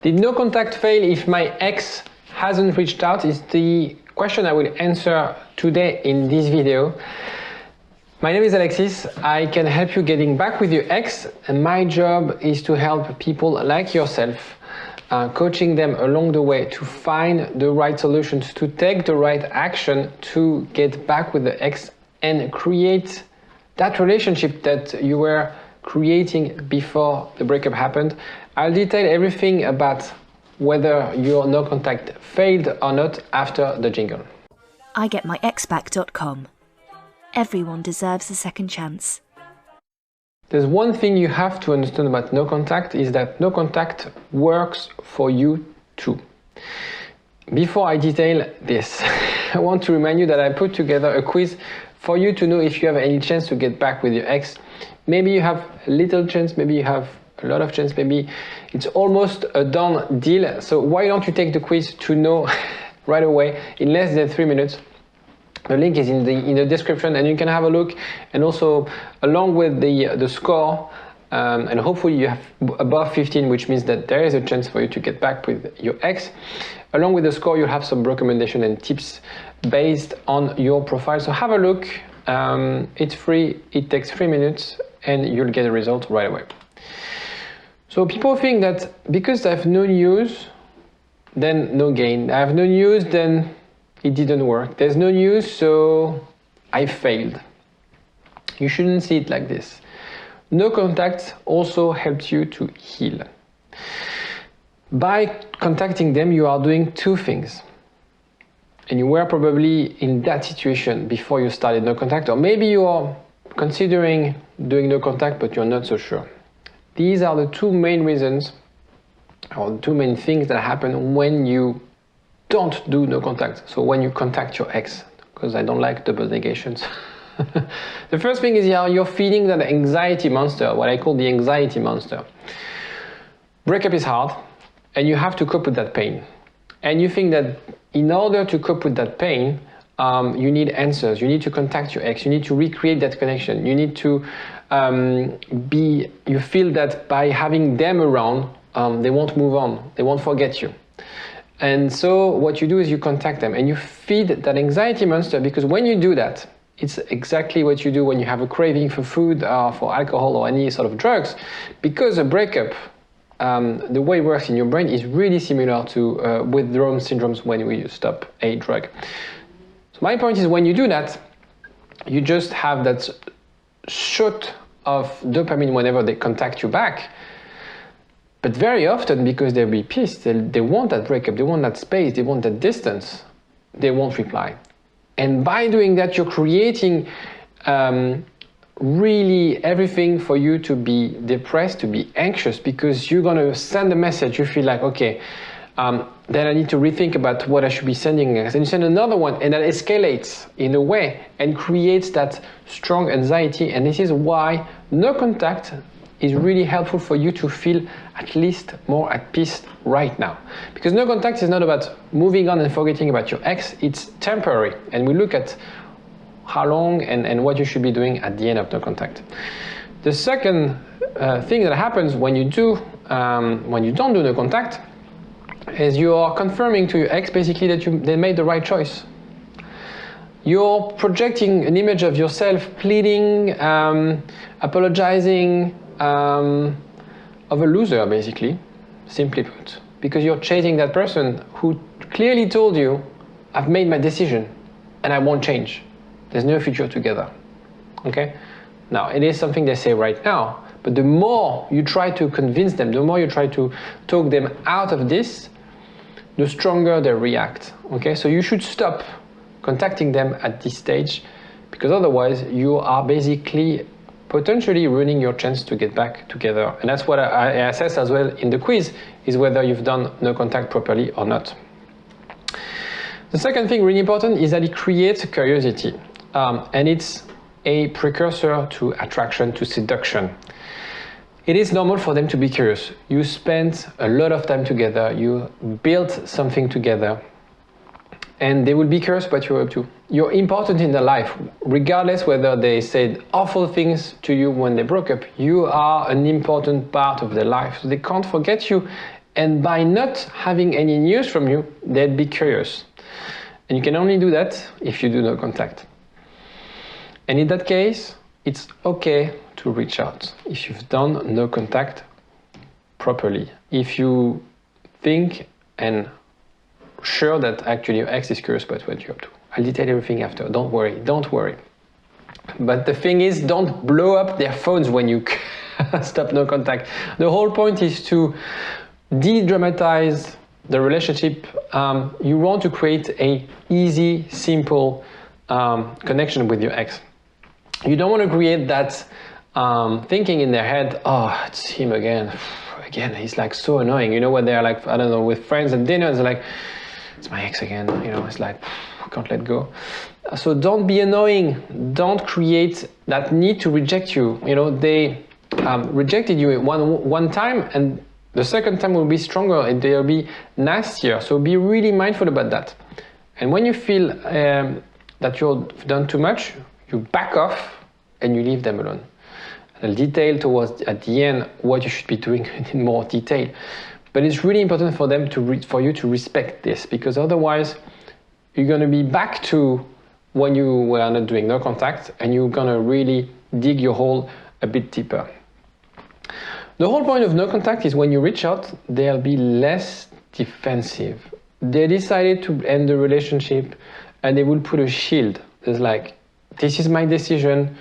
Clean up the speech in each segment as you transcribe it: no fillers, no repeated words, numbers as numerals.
Did no contact fail if my ex hasn't reached out? Is the question I will answer today in this video. My name is Alexis. I can help you getting back with your ex, and my job is to help people like yourself, coaching them along the way to find the right solutions, to take the right action to get back with the ex and create that relationship that you were creating before the breakup happened. I'll detail everything about whether your no contact failed or not after the jingle. IGetMyExBack.com. Everyone deserves a second chance. There's one thing you have to understand about no contact is that no contact works for you too. Before I detail this, I want to remind you that I put together a quiz for you to know if you have any chance to get back with your ex. Maybe you have a little chance, maybe you have a lot of chance, maybe it's almost a done deal. So why don't you take the quiz to know right away in less than 3 minutes. The link is in the description, and you can have a look, and also along with the score, and hopefully you have above 15, which means that there is a chance for you to get back with your ex. Along with the score, you'll have some recommendation and tips based on your profile. So have a look. It's free, it takes 3 minutes, and you'll get a result right away. So people think that because I have no news, then no gain. I have no news, then it didn't work. There's no news, so I failed. You shouldn't see it like this. No contact also helps you to heal. By contacting them, you are doing two things. And you were probably in that situation before you started no contact, or maybe you are considering doing no contact, but you're not so sure. These are the two main reasons, or the two main things that happen when you don't do no contact. So when you contact your ex, because I don't like double negations. The first thing is you're feeling that anxiety monster, what I call the anxiety monster. Breakup is hard, and you have to cope with that pain. And you think that in order to cope with that pain, you need answers. You need to contact your ex. You need to recreate that connection. You need to you feel that by having them around, they won't move on. They won't forget you. And so what you do is you contact them and you feed that anxiety monster, because when you do that, it's exactly what you do when you have a craving for food or for alcohol or any sort of drugs. Because a breakup, the way it works in your brain is really similar to withdrawal syndromes when you stop a drug. So my point is, when you do that, you just have that shot of dopamine whenever they contact you back. But very often, because they'll be pissed, they want that breakup, they want that space, they want that distance, they won't reply. And by doing that, you're creating really everything for you to be depressed, to be anxious, because you're gonna send a message, you feel like, okay, then I need to rethink about what I should be sending next. And you send another one, and that escalates in a way and creates that strong anxiety. And this is why no contact is really helpful for you to feel at least more at peace right now. Because no contact is not about moving on and forgetting about your ex, it's temporary. And we look at how long and what you should be doing at the end of no contact. The second thing that happens when you don't do no contact is you are confirming to your ex basically that they made the right choice. You're projecting an image of yourself pleading, apologizing, of a loser, basically, simply put, because you're chasing that person who clearly told you, I've made my decision and I won't change. There's no future together. Okay? Now, it is something they say right now, but the more you try to convince them, the more you try to talk them out of this, the stronger they react. Okay? So you should stop contacting them at this stage, because otherwise you are basically potentially ruining your chance to get back together. And that's what I assess as well in the quiz, is whether you've done no contact properly or not. The second thing really important is that it creates curiosity. And it's a precursor to attraction, to seduction. It is normal for them to be curious. You spent a lot of time together, you built something together, and they will be curious what you're up to. You're important in their life, regardless whether they said awful things to you when they broke up. You are an important part of their life. So they can't forget you, And by not having any news from you, they'd be curious. And you can only do that if you do no contact. And in that case, it's okay to reach out if you've done no contact properly. If you think and sure that actually your ex is curious about what you're up to. I'll detail everything after. Don't worry, don't worry. But the thing is, don't blow up their phones when you stop no contact. The whole point is to de-dramatize the relationship. You want to create a easy, simple connection with your ex. You don't want to create that thinking in their head, oh, it's him again. Again, he's like so annoying. You know when they're like, I don't know, with friends at dinner, it's like, it's my ex again. You know, it's like, I can't let go. So don't be annoying. Don't create that need to reject you. You know, they rejected you one time, and the second time will be stronger and they'll be nastier. So be really mindful about that. And when you feel that you've done too much, you back off and you leave them alone. I'll detail towards at the end what you should be doing in more detail. But it's really important for them for you to respect this, because otherwise you're going to be back to when you were not doing no contact, and you're going to really dig your hole a bit deeper. The whole point of no contact is when you reach out, they'll be less defensive. They decided to end the relationship and they will put a shield. It's like, this is my decision.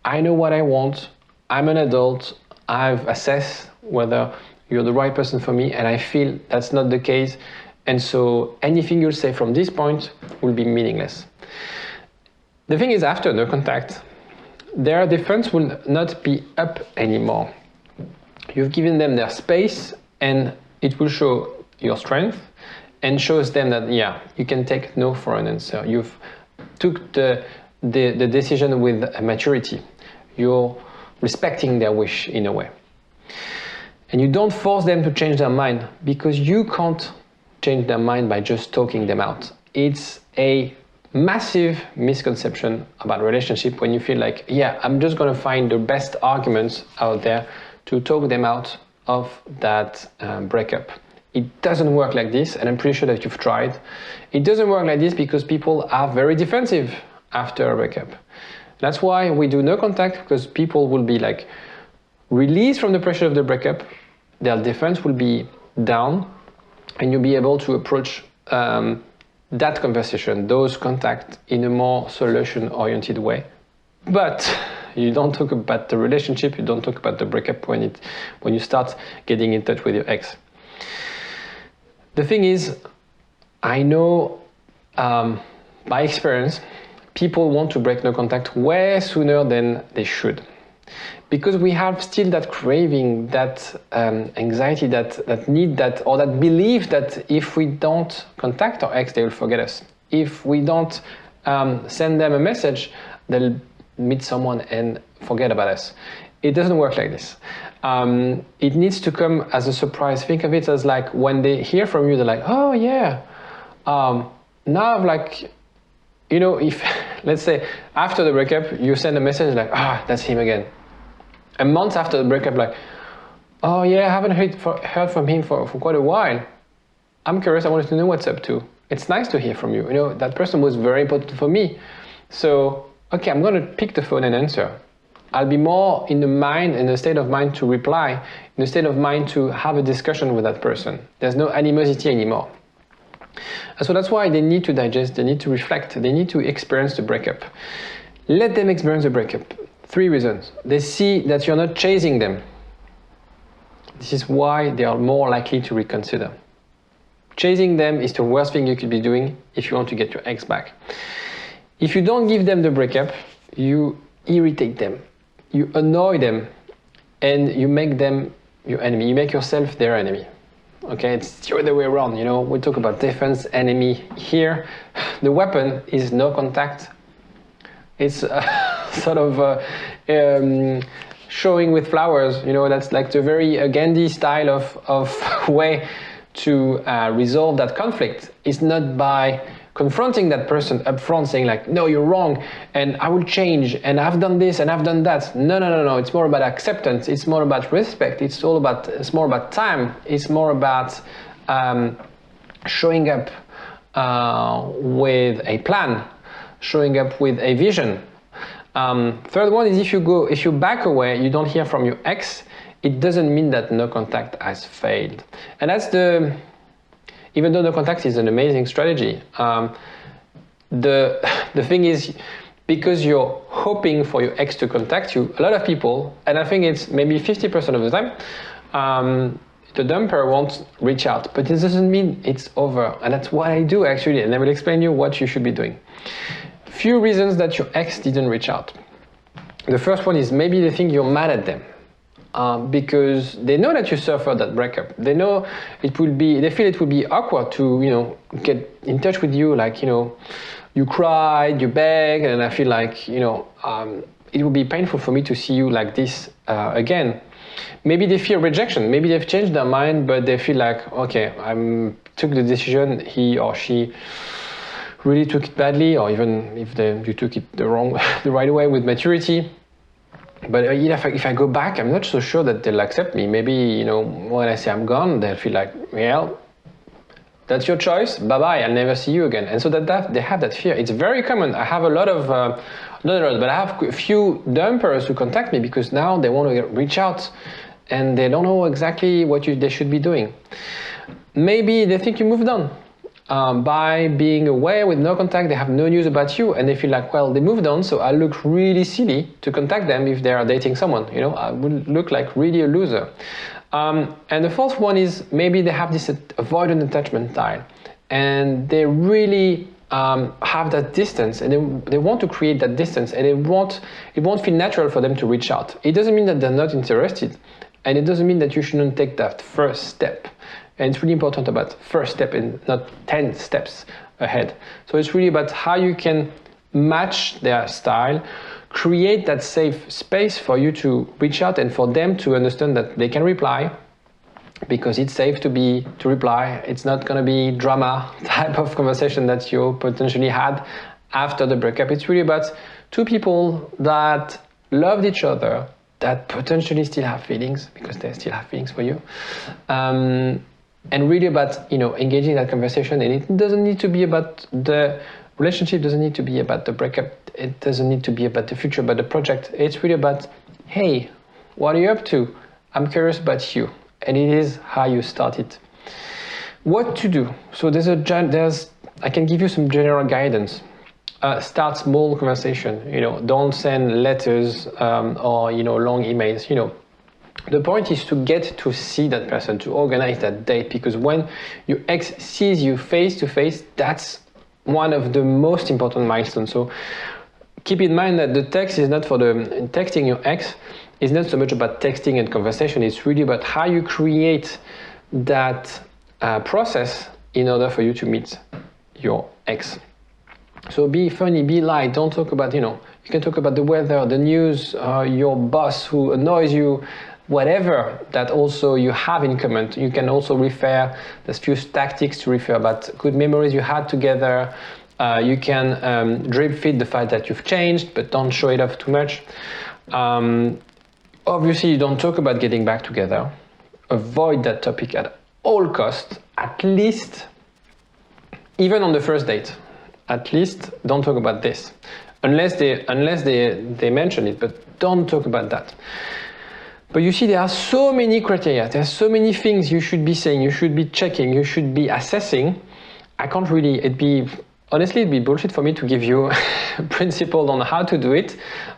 I know what I want. I'm an adult. I've assessed whether you're the right person for me, and I feel that's not the case. And so anything you'll say from this point will be meaningless. The thing is, after no contact, their defense will not be up anymore. You've given them their space, and it will show your strength and shows them that, yeah, you can take no for an answer. You've took the decision with maturity. You're respecting their wish in a way. And you don't force them to change their mind, because you can't change their mind by just talking them out. It's a massive misconception about relationship when you feel like, yeah, I'm just going to find the best arguments out there to talk them out of that breakup. It doesn't work like this, and I'm pretty sure that you've tried. It doesn't work like this because people are very defensive after a breakup. That's why we do no contact, because people will be like released from the pressure of the breakup, their defense will be down, and you'll be able to approach that conversation, those contacts, in a more solution-oriented way. But you don't talk about the relationship, you don't talk about the breakup when you start getting in touch with your ex. The thing is, I know by experience, people want to break no contact way sooner than they should. Because we have still that craving, that anxiety, that need, or that belief that if we don't contact our ex, they will forget us. If we don't send them a message, they'll meet someone and forget about us. It doesn't work like this. It needs to come as a surprise. Think of it as like when they hear from you, they're like, oh yeah, now I've like, you know, if, let's say, after the breakup, you send a message like, that's him again. A month after the breakup, like, oh yeah, I haven't heard from him for quite a while. I'm curious, I wanted to know what's up to. It's nice to hear from you. You know, that person was very important for me. So, okay, I'm going to pick the phone and answer. I'll be more in the state of mind to reply, in the state of mind to have a discussion with that person. There's no animosity anymore. And so that's why they need to digest, they need to reflect, they need to experience the breakup. Let them experience the breakup. 3 reasons. They see that you're not chasing them. This is why they are more likely to reconsider. Chasing them is the worst thing you could be doing if you want to get your ex back. If you don't give them the breakup, you irritate them, you annoy them, and you make them your enemy. You make yourself their enemy. Okay, it's the other way around. You know, we talk about defense, enemy. Here, the weapon is no contact. It's sort of showing with flowers. You know, that's like the very Gandhi style of way to resolve that conflict. It's not by confronting that person up front, saying like, no, you're wrong, and I will change, and I've done this, and I've done that. No. It's more about acceptance. It's more about respect. It's more about time. It's more about showing up with a plan, showing up with a vision. Third one is if you back away, you don't hear from your ex, it doesn't mean that no contact has failed. And that's even though no contact is an amazing strategy, the thing is, because you're hoping for your ex to contact you, a lot of people, and I think it's maybe 50% of the time, the dumper won't reach out, but it doesn't mean it's over. And that's what I do actually, and I will explain you what you should be doing. Few reasons that your ex didn't reach out. The first one is maybe they think you're mad at them. Because they know that you suffered that breakup. They know they feel it would be awkward to, get in touch with you, like, you cried, you begged, and I feel like, it would be painful for me to see you like this again. Maybe they fear rejection. Maybe they've changed their mind, but they feel like, okay, I took the decision, he or she really took it badly, or even if you took it the right way with maturity. But if I go back, I'm not so sure that they'll accept me. Maybe, when I say I'm gone, they'll feel like, well, that's your choice. Bye-bye, I'll never see you again. And so that they have that fear. It's very common. I have a lot of, not a lot, but I have a few dumpers who contact me because now they want to reach out and they don't know exactly what they should be doing. Maybe they think you moved on. By being away with no contact, they have no news about you, and they feel like, well, they moved on, so I look really silly to contact them if they are dating someone. I would look like really a loser. And the fourth one is maybe they have this avoidant attachment style, and they really have that distance, and they want to create that distance, and it won't feel natural for them to reach out. It doesn't mean that they're not interested, and it doesn't mean that you shouldn't take that first step. And it's really important about first step and not 10 steps ahead. So it's really about how you can match their style, create that safe space for you to reach out and for them to understand that they can reply because it's safe to reply. It's not going to be drama type of conversation that you potentially had after the breakup. It's really about two people that loved each other, that potentially still have feelings because they still have feelings for you. And really about, engaging that conversation. And it doesn't need to be about the relationship, doesn't need to be about the breakup. It doesn't need to be about the future, but the project. It's really about, hey, what are you up to? I'm curious about you. And it is how you start it. What to do? So I can give you some general guidance. Start small conversation, don't send letters or, long emails, The point is to get to see that person, to organize that date, because when your ex sees you face to face, that's one of the most important milestones. So keep in mind that the text is not texting your ex is not so much about texting and conversation. It's really about how you create that process in order for you to meet your ex. So be funny, be light. Don't talk about, you can talk about the weather, the news, your boss who annoys you, whatever that also you have in common. You can also refer, there's few tactics to refer about good memories you had together. You can drip feed the fact that you've changed, but don't show it off too much. Obviously, you don't talk about getting back together. Avoid that topic at all costs, at least, even on the first date. At least don't talk about this, unless they mention it, but don't talk about that. But you see, there are so many criteria, there are so many things you should be saying, you should be checking, you should be assessing. I can't really, honestly, it'd be bullshit for me to give you a principle on how to do it.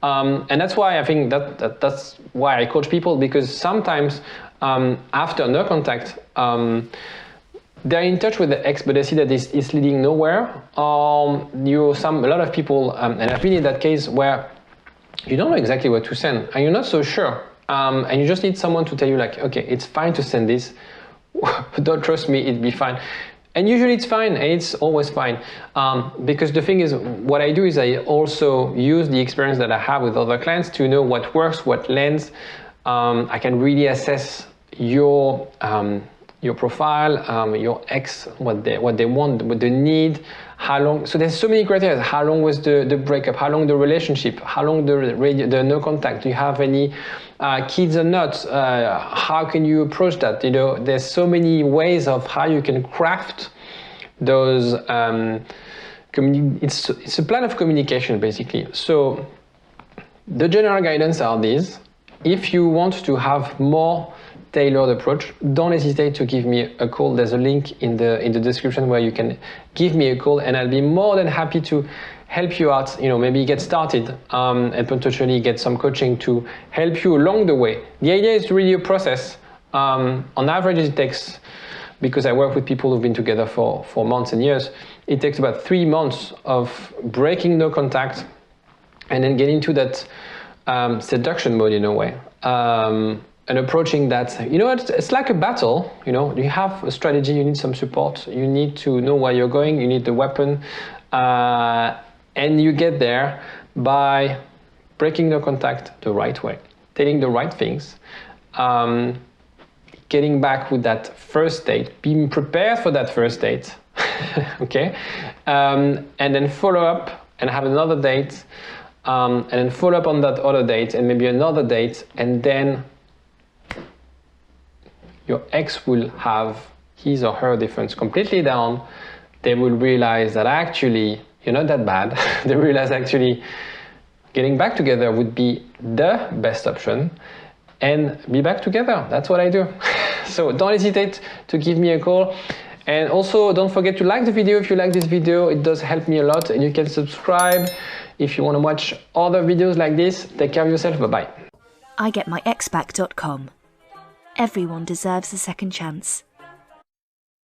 And that's why I think that's why I coach people, because sometimes after no contact, they're in touch with the ex, but they see that it's leading nowhere. A lot of people, and I've been in that case where you don't know exactly what to send, and you're not so sure. And you just need someone to tell you like, okay, it's fine to send this. Don't trust me, it'll be fine. And usually it's fine, and it's always fine. Because the thing is, what I do is I also use the experience that I have with other clients to know what works, what lands. I can really assess your your profile, your ex, what they want, what they need, how long. So there's so many criteria. How long was the breakup? How long the relationship? How long the no contact? Do you have any kids or not? How can you approach that? You know, there's so many ways of how you can craft those. It's a plan of communication basically. So the general guidance are these. If you want to have more tailored approach, don't hesitate to give me a call. There's a link in the description where you can give me a call, and I'll be more than happy to help you out, you know, maybe get started and potentially get some coaching to help you along the way. The idea is really a process. On average, it takes, because I work with people who've been together for months and years, it takes about 3 months of breaking no contact and then getting into that seduction mode in a way. And approaching that, you know, it's like a battle. You know, you have a strategy, you need some support, you need to know where you're going, you need the weapon, and you get there by breaking the contact the right way, telling the right things, getting back with that first date, being prepared for that first date, okay, and then follow up and have another date, and then follow up on that other date, and maybe another date, and then your ex will have his or her defense completely down. They will realize that actually you're not that bad. They realize actually getting back together would be the best option, and be back together. That's what I do. So don't hesitate to give me a call. And also don't forget to like the video if you like this video. It does help me a lot, and you can subscribe if you want to watch other videos like this. Take care of yourself. Bye-bye. igetmyexback.com. Everyone deserves a second chance.